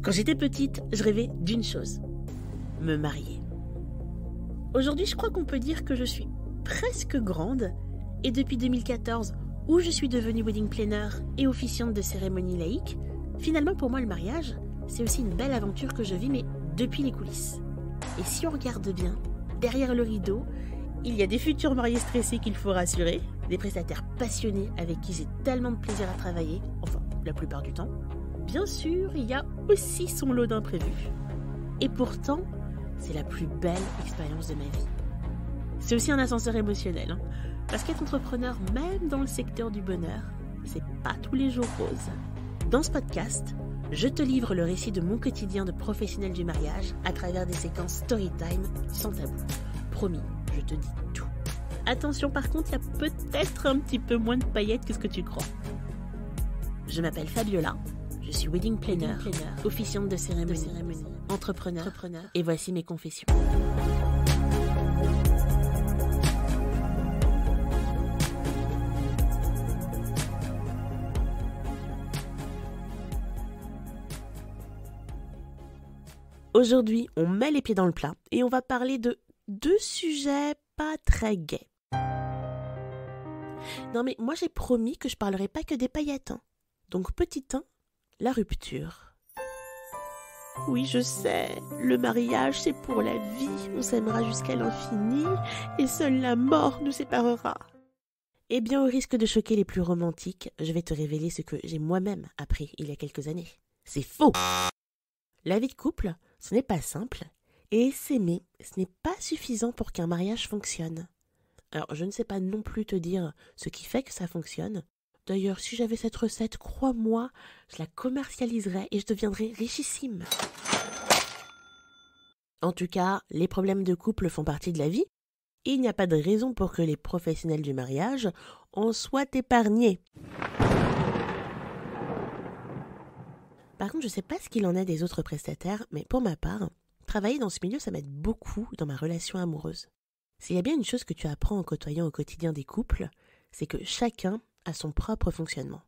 Quand j'étais petite, je rêvais d'une chose, me marier. Aujourd'hui, je crois qu'on peut dire que je suis presque grande et depuis 2014, où je suis devenue wedding planner et officiante de cérémonie laïque, finalement pour moi le mariage, c'est aussi une belle aventure que je vis, mais depuis les coulisses. Et si on regarde bien, derrière le rideau, il y a des futurs mariés stressés qu'il faut rassurer, des prestataires passionnés avec qui j'ai tellement de plaisir à travailler, enfin la plupart du temps. Bien sûr, il y a aussi son lot d'imprévus. Et pourtant, c'est la plus belle expérience de ma vie. C'est aussi un ascenseur émotionnel, parce qu'être entrepreneur, même dans le secteur du bonheur, c'est pas tous les jours rose. Dans ce podcast, je te livre le récit de mon quotidien de professionnel du mariage à travers des séquences storytime sans tabou. Promis, je te dis tout. Attention par contre, il y a peut-être un petit peu moins de paillettes que ce que tu crois. Je m'appelle Fabiola, je suis wedding planner, officiante de cérémonie, entrepreneur, et voici mes confessions. Aujourd'hui, on met les pieds dans le plat et on va parler de deux sujets pas très gais. Non mais moi j'ai promis que je parlerai pas que des paillettes. Donc petit 1, la rupture. Oui, je sais, le mariage c'est pour la vie, on s'aimera jusqu'à l'infini et seule la mort nous séparera. Eh bien, au risque de choquer les plus romantiques, je vais te révéler ce que j'ai moi-même appris il y a quelques années. C'est faux! La vie de couple, ce n'est pas simple, et s'aimer, ce n'est pas suffisant pour qu'un mariage fonctionne. Alors, je ne sais pas non plus te dire ce qui fait que ça fonctionne. D'ailleurs, si j'avais cette recette, crois-moi, je la commercialiserais et je deviendrais richissime. En tout cas, les problèmes de couple font partie de la vie, et il n'y a pas de raison pour que les professionnels du mariage en soient épargnés. Par contre, je ne sais pas ce qu'il en est des autres prestataires, mais pour ma part, travailler dans ce milieu, ça m'aide beaucoup dans ma relation amoureuse. S'il y a bien une chose que tu apprends en côtoyant au quotidien des couples, c'est que chacun a son propre fonctionnement.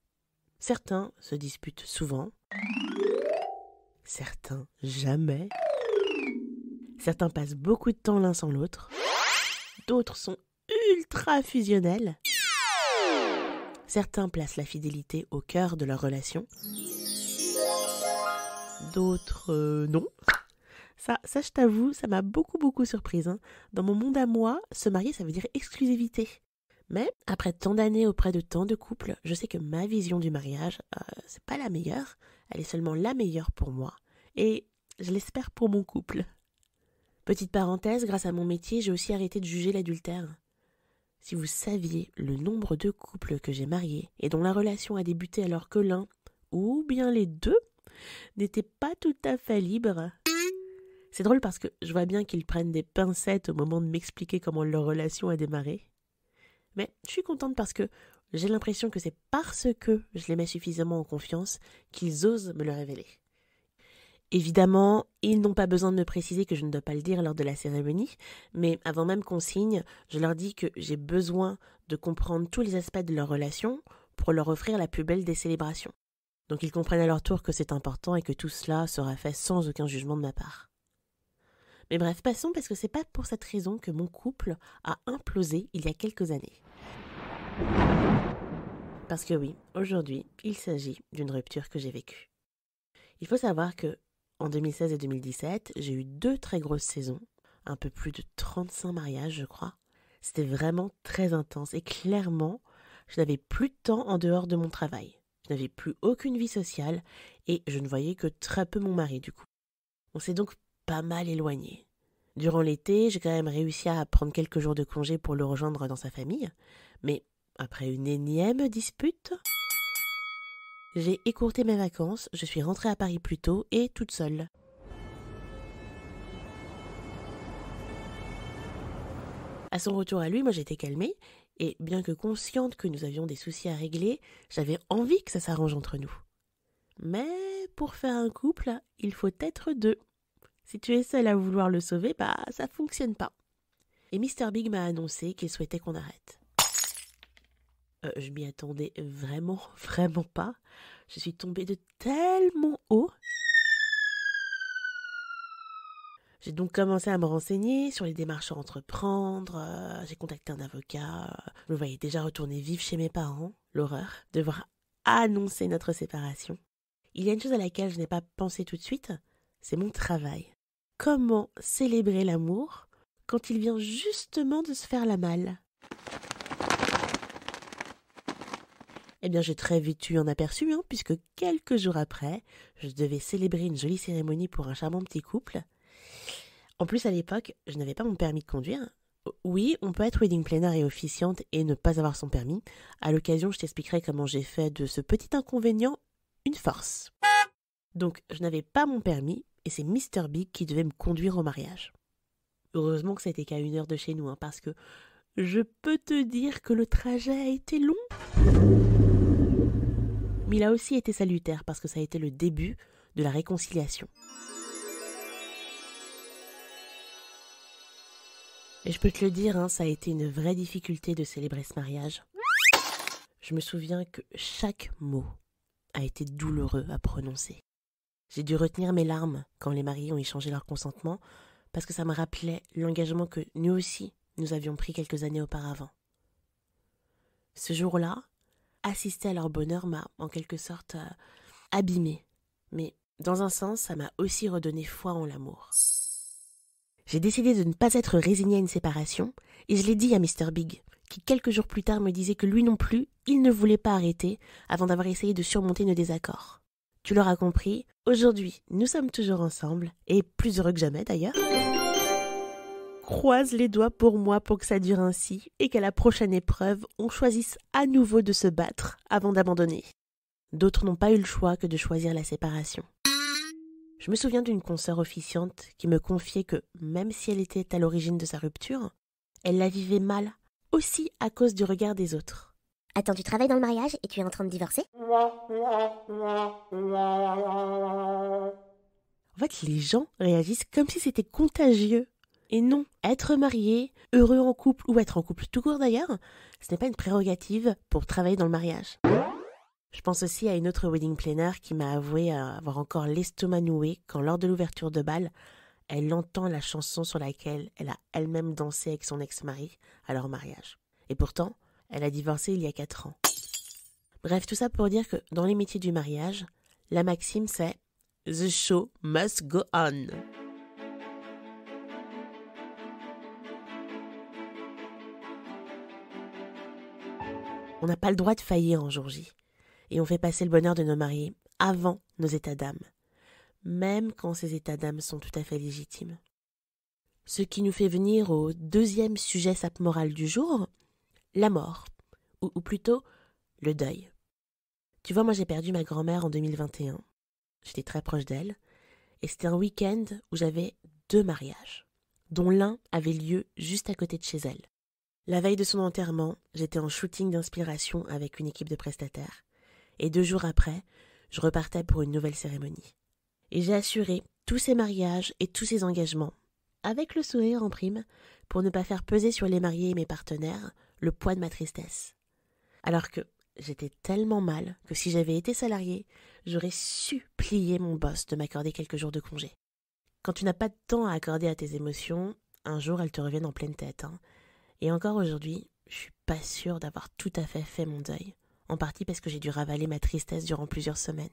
Certains se disputent souvent, certains jamais, certains passent beaucoup de temps l'un sans l'autre, d'autres sont ultra fusionnels, certains placent la fidélité au cœur de leur relation, d'autres non. Ça, je t'avoue, ça m'a beaucoup surprise. Dans mon monde à moi, se marier, ça veut dire exclusivité. Mais après tant d'années auprès de tant de couples, je sais que ma vision du mariage, c'est pas la meilleure. Elle est seulement la meilleure pour moi. Et je l'espère pour mon couple. Petite parenthèse, grâce à mon métier, j'ai aussi arrêté de juger l'adultère. Si vous saviez le nombre de couples que j'ai mariés et dont la relation a débuté alors que l'un, ou bien les deux, n'était pas tout à fait libre. C'est drôle parce que je vois bien qu'ils prennent des pincettes au moment de m'expliquer comment leur relation a démarré. Mais je suis contente parce que j'ai l'impression que c'est parce que je les mets suffisamment en confiance qu'ils osent me le révéler. Évidemment, ils n'ont pas besoin de me préciser que je ne dois pas le dire lors de la cérémonie, mais avant même qu'on signe, je leur dis que j'ai besoin de comprendre tous les aspects de leur relation pour leur offrir la plus belle des célébrations. Donc ils comprennent à leur tour que c'est important et que tout cela sera fait sans aucun jugement de ma part. Mais bref, passons parce que c'est pas pour cette raison que mon couple a implosé il y a quelques années. Parce que oui, aujourd'hui, il s'agit d'une rupture que j'ai vécue. Il faut savoir que en 2016 et 2017, j'ai eu 2 très grosses saisons, un peu plus de 35 mariages je crois. C'était vraiment très intense et clairement, je n'avais plus de temps en dehors de mon travail. Je n'avais plus aucune vie sociale et je ne voyais que très peu mon mari du coup. On s'est donc pas mal éloignés. Durant l'été, j'ai quand même réussi à prendre quelques jours de congé pour le rejoindre dans sa famille, mais après une énième dispute, j'ai écourté mes vacances, je suis rentrée à Paris plus tôt et toute seule. À son retour à lui, moi j'étais calmée, et bien que consciente que nous avions des soucis à régler, j'avais envie que ça s'arrange entre nous. Mais pour faire un couple, il faut être 2. Si tu es seule à vouloir le sauver, ça fonctionne pas. Et Mr Big m'a annoncé qu'il souhaitait qu'on arrête. Je m'y attendais vraiment pas. Je suis tombée de tellement haut. J'ai donc commencé à me renseigner sur les démarches à entreprendre, j'ai contacté un avocat, je me voyais déjà retourner vivre chez mes parents, l'horreur, devoir annoncer notre séparation. Il y a une chose à laquelle je n'ai pas pensé tout de suite, c'est mon travail. Comment célébrer l'amour quand il vient justement de se faire la malle? Eh bien, j'ai très vite eu un aperçu, puisque quelques jours après, je devais célébrer une jolie cérémonie pour un charmant petit couple. En plus, à l'époque, je n'avais pas mon permis de conduire. Oui, on peut être wedding planner et officiante et ne pas avoir son permis. À l'occasion, je t'expliquerai comment j'ai fait de ce petit inconvénient une force. Donc, je n'avais pas mon permis et c'est Mr. Big qui devait me conduire au mariage. Heureusement que c'était qu'à 1 heure de chez nous, parce que je peux te dire que le trajet a été long. Mais il a aussi été salutaire parce que ça a été le début de la réconciliation. Et je peux te le dire, ça a été une vraie difficulté de célébrer ce mariage. Je me souviens que chaque mot a été douloureux à prononcer. J'ai dû retenir mes larmes quand les mariés ont échangé leur consentement parce que ça me rappelait l'engagement que nous aussi, nous avions pris quelques années auparavant. Ce jour-là, assister à leur bonheur m'a en quelque sorte abîmée. Mais dans un sens, ça m'a aussi redonné foi en l'amour. J'ai décidé de ne pas être résignée à une séparation et je l'ai dit à Mr. Big, qui quelques jours plus tard me disait que lui non plus, il ne voulait pas arrêter avant d'avoir essayé de surmonter nos désaccords. Tu l'auras compris, aujourd'hui, nous sommes toujours ensemble et plus heureux que jamais d'ailleurs. Croise les doigts pour moi pour que ça dure ainsi et qu'à la prochaine épreuve, on choisisse à nouveau de se battre avant d'abandonner. D'autres n'ont pas eu le choix que de choisir la séparation. Je me souviens d'une consoeur officiante qui me confiait que, même si elle était à l'origine de sa rupture, elle la vivait mal, aussi à cause du regard des autres. Attends, tu travailles dans le mariage et tu es en train de divorcer? En fait, les gens réagissent comme si c'était contagieux. Et non, être marié, heureux en couple ou être en couple tout court d'ailleurs, ce n'est pas une prérogative pour travailler dans le mariage. Je pense aussi à une autre wedding planner qui m'a avoué avoir encore l'estomac noué quand lors de l'ouverture de bal, elle entend la chanson sur laquelle elle a elle-même dansé avec son ex-mari à leur mariage. Et pourtant, elle a divorcé il y a 4 ans. Bref, tout ça pour dire que dans les métiers du mariage, la maxime c'est « The show must go on ». On n'a pas le droit de faillir en jour J. Et on fait passer le bonheur de nos mariés avant nos états d'âme, même quand ces états d'âme sont tout à fait légitimes. Ce qui nous fait venir au deuxième sujet sape morale du jour, la mort, ou plutôt le deuil. Tu vois, moi j'ai perdu ma grand-mère en 2021. J'étais très proche d'elle, et c'était un week-end où j'avais 2 mariages, dont l'un avait lieu juste à côté de chez elle. La veille de son enterrement, j'étais en shooting d'inspiration avec une équipe de prestataires. Et 2 jours après, je repartais pour une nouvelle cérémonie. Et j'ai assuré tous ces mariages et tous ces engagements, avec le sourire en prime, pour ne pas faire peser sur les mariés et mes partenaires le poids de ma tristesse. Alors que j'étais tellement mal que si j'avais été salariée, j'aurais supplié mon boss de m'accorder quelques jours de congé. Quand tu n'as pas de temps à accorder à tes émotions, un jour elles te reviennent en pleine tête. Et encore aujourd'hui, je suis pas sûre d'avoir tout à fait mon deuil. En partie parce que j'ai dû ravaler ma tristesse durant plusieurs semaines.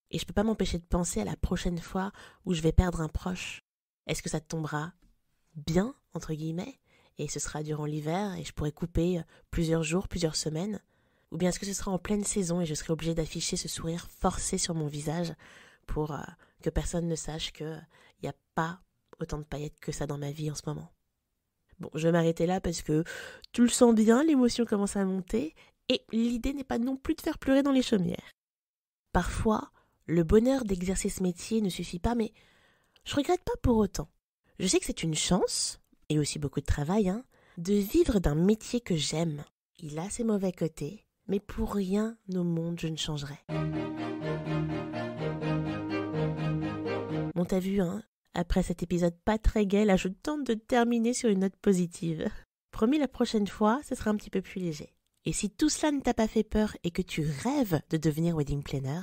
Et je peux pas m'empêcher de penser à la prochaine fois où je vais perdre un proche. Est-ce que ça tombera bien, entre guillemets, et ce sera durant l'hiver et je pourrai couper plusieurs jours, plusieurs semaines? Ou bien est-ce que ce sera en pleine saison et je serai obligée d'afficher ce sourire forcé sur mon visage pour que personne ne sache qu'il n'y a pas autant de paillettes que ça dans ma vie en ce moment? Bon, je vais m'arrêter là parce que tu le sens bien, l'émotion commence à monter. Et l'idée n'est pas non plus de faire pleurer dans les chaumières. Parfois, le bonheur d'exercer ce métier ne suffit pas, mais je regrette pas pour autant. Je sais que c'est une chance, et aussi beaucoup de travail, de vivre d'un métier que j'aime. Il a ses mauvais côtés, mais pour rien au monde je ne changerai. Bon, t'as vu, après cet épisode pas très gai, là je tente de terminer sur une note positive. Promis, la prochaine fois, ce sera un petit peu plus léger. Et si tout cela ne t'a pas fait peur et que tu rêves de devenir wedding planner,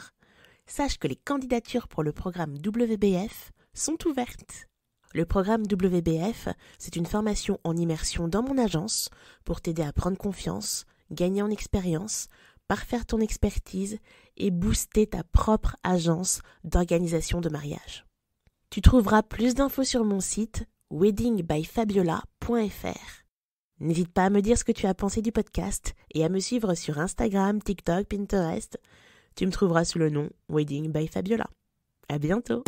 sache que les candidatures pour le programme WBF sont ouvertes. Le programme WBF, c'est une formation en immersion dans mon agence pour t'aider à prendre confiance, gagner en expérience, parfaire ton expertise et booster ta propre agence d'organisation de mariage. Tu trouveras plus d'infos sur mon site weddingbyfabiola.fr. N'hésite pas à me dire ce que tu as pensé du podcast et à me suivre sur Instagram, TikTok, Pinterest. Tu me trouveras sous le nom Wedding by Fabiola. À bientôt!